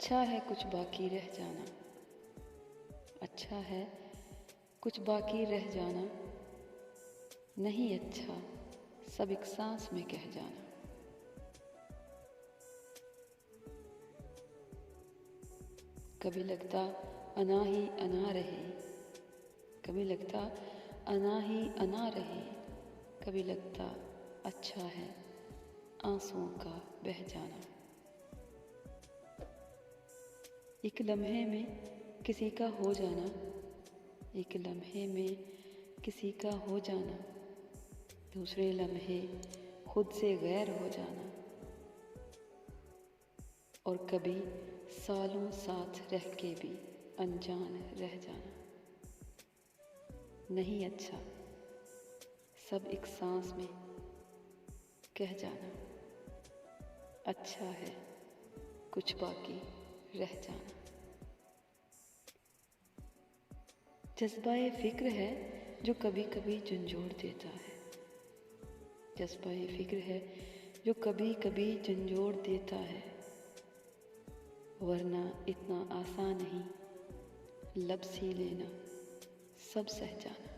اچھا ہے کچھ باقی رہ جانا، اچھا ہے کچھ باقی رہ جانا، نہیں اچھا سب ایک سانس میں کہہ جانا۔ کبھی لگتا انا ہی انا رہے، کبھی لگتا انا ہی انا رہے، کبھی لگتا اچھا ہے آنسوؤں کا بہہ جانا۔ ایک لمحے میں کسی کا ہو جانا، ایک لمحے میں کسی کا ہو جانا، دوسرے لمحے خود سے غیر ہو جانا، اور کبھی سالوں ساتھ رہ کے بھی انجان رہ جانا۔ نہیں اچھا سب ایک سانس میں کہہ جانا، اچھا ہے کچھ باقی رہ جانا۔ جذبہ فکر ہے جو کبھی کبھی جھنجھوڑ دیتا ہے، جذبہ فکر ہے جو کبھی کبھی جھنجھوڑ دیتا ہے، ورنہ اتنا آسان نہیں لفظ ہی لینا سب سہ جانا،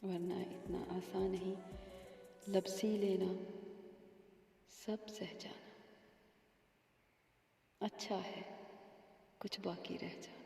ورنہ اتنا آسان نہیں لفظ ہی لینا سب سہ جانا۔ اچھا ہے کچھ باقی رہ جانا۔